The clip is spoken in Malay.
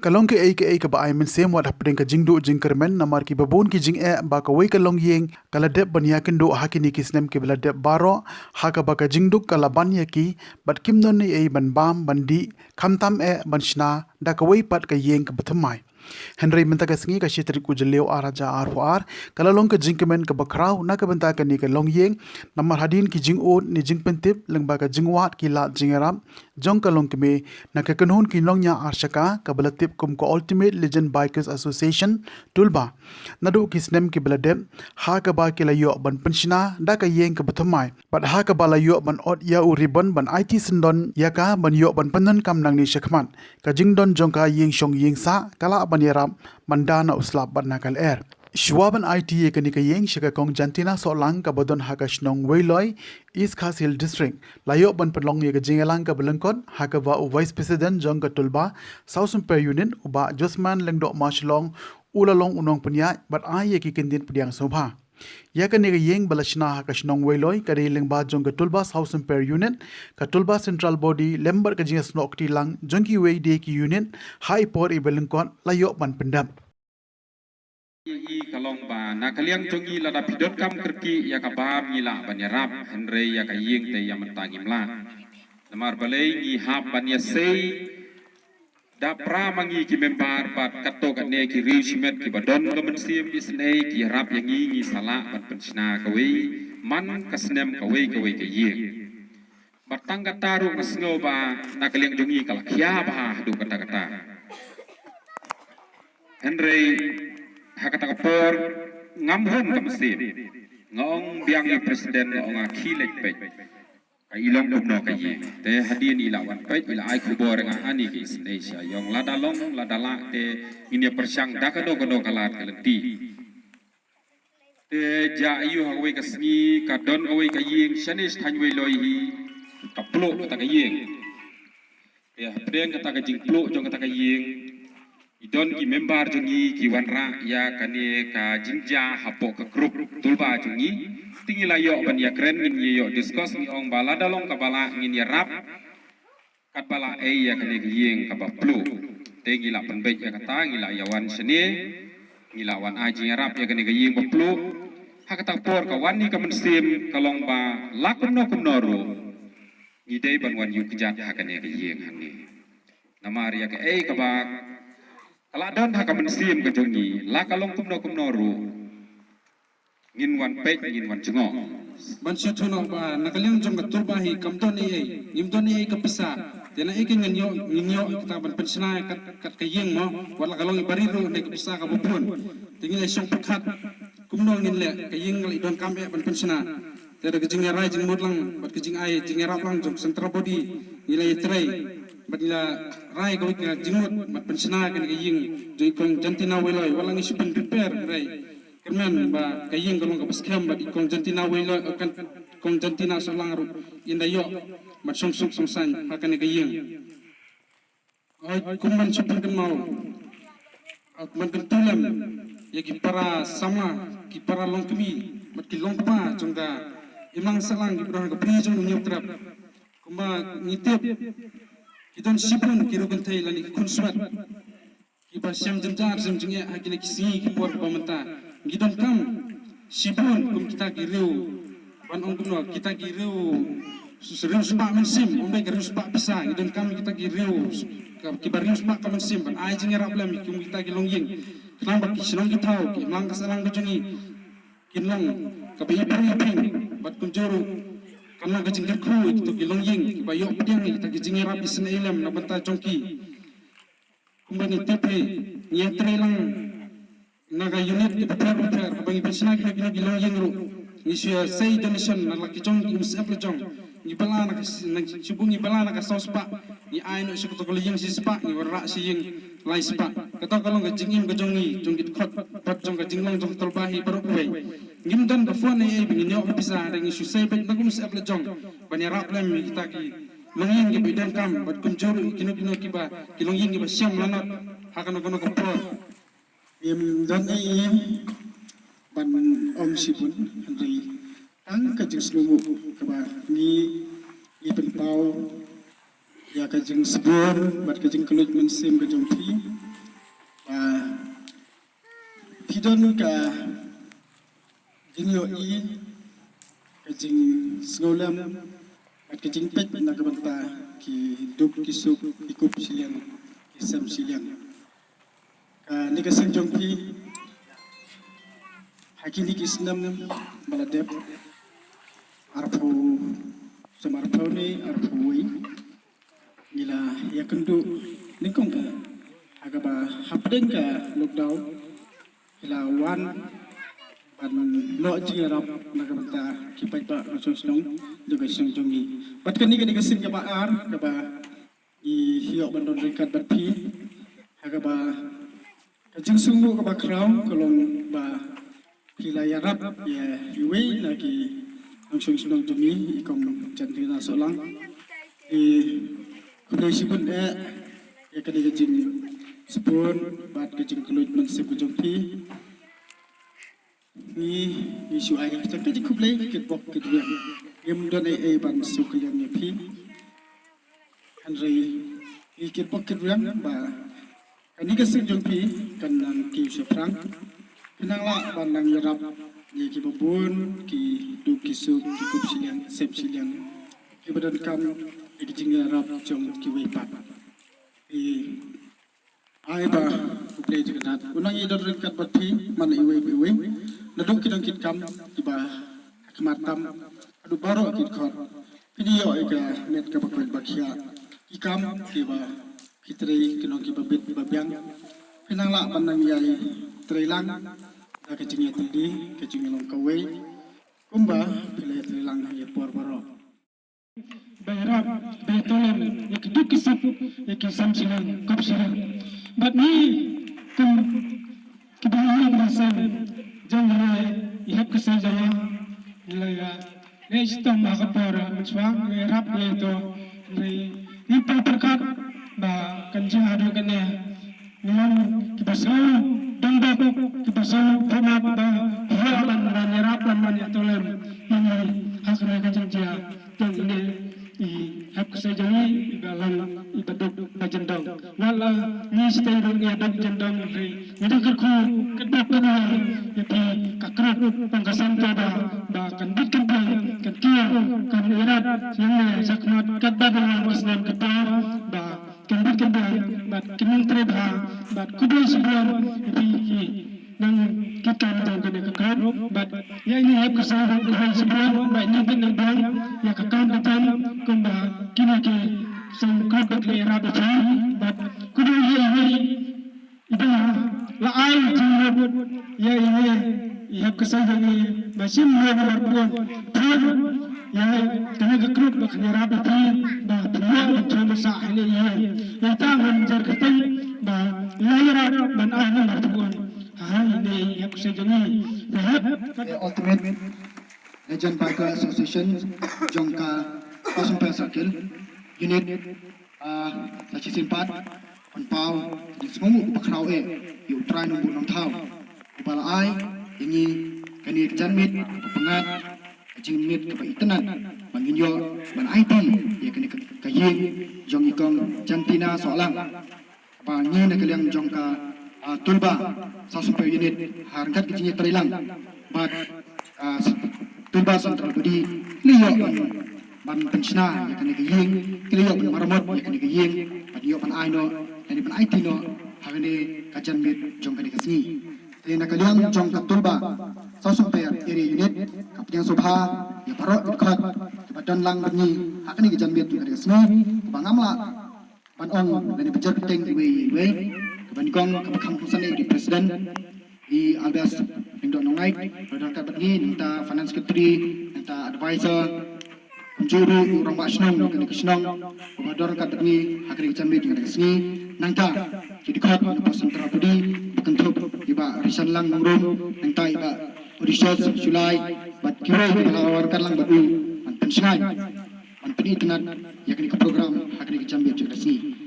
kalong ke ai ka ba ai men sem wat hapdeng ka jingdu jingkermen namar ki babon ki jing ba ka wei kalong yeng kala dep ban yakin do hakini ki snem ki bla dep baro haka ba ka jingduk kala ban yaki bat kim non ni ai ban bam bandi khamtam ban shna da ka wei pat ka yeng ka bathmai Henry minta ka singi ka shitri ku jeleu araja ar kalalong ka jingkemen ka bakrau na ka benta ka ni ka long yeng namar hadin ki jing on ni jing pentip leng ba ka jingwat ki la jingaram jong ka long keme na ka kanhun ki long nya arshaka ka balatip kum ko Ultimate Legend Bikers Association tulba nadu ki snem ki baladem ha ka ba ki la yo ban penshina da ka yeng ka bathmai pat ha ka ba la yo ban ot ya u ribbon ban IT sindon ya ka ban yo ban panan kam nang ni shakman ka jingdon jong ka yeng shong yeng sa kala ban yaram mandana uslap ban nakal air Shwaban IT ka ni ka yeng shika kong jantina so lang ka bodon ha ka shnong weiloi East Khas Hill District layo ban panlong ye ka jingalang ka belengkon ha ka va Vice President jong ka tulba South Per Unit uba Josman lengdo mashlong ulalong unong punya bat ay ye ki kindin pudiang sobha ya ka ni ka yeng balashna ha ka shnong weiloi ka leng ba jong ka tulba South Per Unit ka tulba Central Body lembar ka jingas nokti lang jong ki wei de ki unit high por i belengkon layo ban pendam I kalong ba na kaliang jongi lada pidot kam kerki ya kabam ngila banyarap Henry ya kaying te ya mentangim la namar balai ngi hap banya sei da pra mangi ki membar pat kato kane ki riu shimet ki badon ka mensim isnei ki rap yang ngi sala ban pensna kawe man kasnem kawe ka yeng batang kataru ngasngo ba na kaliang jongi kala kya ba du kata Henry hakata kapor ngamhon kamsim ngong biang ni presiden ngong akilek pe kai ilong kumno kai te hadin ilawan pe ila ai kubor nga ani ki Indonesia yong ladalong ladala te ini persyang dakado kado kalat kalenti te ja ayu hawe kasni kadon awe kaying shanis thanwe loihi kaplo kata kaying te hadeng kata kajing plo jong kata kaying idon ki member jungi ki wanra ya kane ka jinja hapo ka grup tulba jungi tingi layo ban ya kren ngin yo discuss ni ong bala dalong ka bala ngin ya rap kat bala ya kane yeng ka baplu te gila penbej ya kata ngila yawan sene ngila wan aji ya rap ya kane yeng baplu hakata por ka wan ni ka mensim kalong ba lakun no kumnoro ngidei ban wan yu kejat hakane yeng hani namar ya ka ka ba kala don haka mensim ke jongi la kalong kumno ru ngin wan pej ngin wan jengo ban syutuno ba nakaliang jong katulba hi kamdon ngimdon kapisa tena ngin yo kita ban pensna kat kayeng mo wala kalong ibariru ne kapisa ka bubun tingil isong pekat kumno ngin le kayeng ngal idon kambe ban pensna tera kejing rai jing modlang bat kejing ai jing rap lang jong Central Body nilai trai batila rai ko ka jingmut mat pensna kan kaying joi kong jantina weloi walang isipin prepare rai kermen ba kaying kalong ka paskam bat kong jantina weloi kan kong jantina solang ru inda yo mat song san hakan kaying ai kuman supin kan mau at man kentulam ya ki para sama ki para longkemi mat ki longpa jongda imang salang ki pra ka pri jong nyop trap kuma ngitip Idon sipun kiro kentai lani kun suat kipa siam jenjar sim jengya hakina kisi kipor pamenta gidon kam sipun kum kita kiriu ban ong kumno kita kiriu susuriu supak mensim ombe kiriu supak bisa gidon kam kita kiriu kibariu supak mensim ban ai jengya rablam kum kita kilong ying kenapa kisinong kitau ki mang kasalang kejongi kinlong kabi iping bat kunjuru karena kajing kerku itu kilong ying bayo pediang kita kajing rapi sena ilam na banta jongki kumbani tepe nyetre lang naga unit kita prepare kabangi pesna kita kilong ying ru nisia sei donation na laki jongki usap jong ni bala na sibungi bala na sospa ni aino sikuto koliying si spa ni warra si ying lai spa kata kalong kajing im kajongi jongki khot pat jong kajing long jong tolbahi baru kuai ngimdan ka phone ai bingin yo bisa ada ngi susai bet na kum sap le jong bani rap lem kita ki longin ki bidan kam bat kum jor kino ki ba ki longin ki ba syam lanat hakan ko ko pro dan ai ban om sipun handri ang ka jing slumu ka ba ni ipin pau ya ka jing sebur bat ka jing kelut mensim ka jong ti kidon ka jingyo ka jing snolam at ka jing pet na kabanta ki duk kisuk ikup silian kisam silian ka ni ka sengjong pi hakili kisnam baladep arpu samarpau ni arpu wai gila ya kendu ningkong ka agaba hapden ka lockdown gila wan ban no jingarap nagabanta kipai pa song juga sengjong ni bat kani kasin ka baar ka ba i hiyo bandon ringkat bat pi agaba kajing sunggu ka ba kraw kolong ba kila yarap ya yuwei lagi langsung sunong dumi ikong jantina solang kulay sipun ya kadi kajing sepun bat kajing keluj mansip kujong pi ni isu ayah cak kajing kublay kitbok kitbok yam don ban suklian ni pi hanrei kitbok kitbok ba kani kasing jong pi kanang kiu seprang Kenanglah pandang yarap ni ki babun ki du kisuk ki kup silian sep silian ki badan kam ki jing yarap jong ki wei pat ai ba kuplay jikat unang idor ringkat bati man iwe nadung kidang kit kam ki ba hakmatam adu baro kit khot video ika net ka bakoi bakhia ki kam ki ba kitri kinong ki babit babyang kenanglah pandang yai Trilang kecingnya tadi kecingnya long kawai kumba pilih Trilang ya por baro bayarap bayatolan ya kedua kisap ya kisam silang kop silang bat ni kum kebahagiaan bahasa jangan ihap kesal jawa nilai ne istam makapora mencwang bayarap ya itu ni perkat ba kanjeng adu kene memang kibasau danda kibasau format ba halaman menyerap laman yatolem ini hakna kanjengja dan ini hak sejani dalam ibadat majendang wala ni stay dong ya dong jendang ni ndak ko kedap kana yati kakrat pangkasan tada ba kan bitkan kan kia kan irat yang sakmat kadda dalam wasnan kadda ba kan bitkan ba kinang treba ba kudai sebuah yati nang kita tahu kena kakrat but ya ini hak kesalahan kudai sebuah ba ini kan bang ya kakam betul kumba kini ke sangkat bakle rabat but kudai ini ida la ai jinabut ya ini hak kesalahan ini masih mengabarkan ya kena kakrat bakle rabat ba dia cuma sah ini ya tangan jar ketai ba layar ban ahli martuan ini hak sejani Ultimate Legend Biker Association Jongka Pasumpai Circle Unit Sachi Simpat Panpau di semua pakrau yuk try nombor nong tau kepala ai ini kini janmit pengat jingmit kepaitenan banginyo ban IT ya kini kaying jong ikong jantina soalang pangi nak kalian jongka tulba sasumpai unit harkat kecilnya Trilang bat tulba sentral budi liyo ban pensiuna ya kena kaying liyo ban marmot ya kena kaying ban yo ban aino dan ban IT no hakane kajan mit jong kene kasni te nak kalian jongka tulba sasumpai area unit kapten sobha ya parok dekat badan lang bani hakane kajan mit kene kasni bangamla ban on dan bejar keteng we Kebanyakan keputusan di Presiden di Albas Indok Nongai, berdasarkan begini, minta Finance Secretary, minta Advisor, penjuru, orang Basnong, kena kesenong, berdasarkan begini, akan dicambil dengan kesini, nangka, jadi kot, lepas antara budi, berkentuk, iba risan lang mengrum, nangka iba Odysseus, Sulai, bat kira, melawarkan lang batu, pensengai, penit tenat, yang kena ke program, akan dicambil dengan kesini.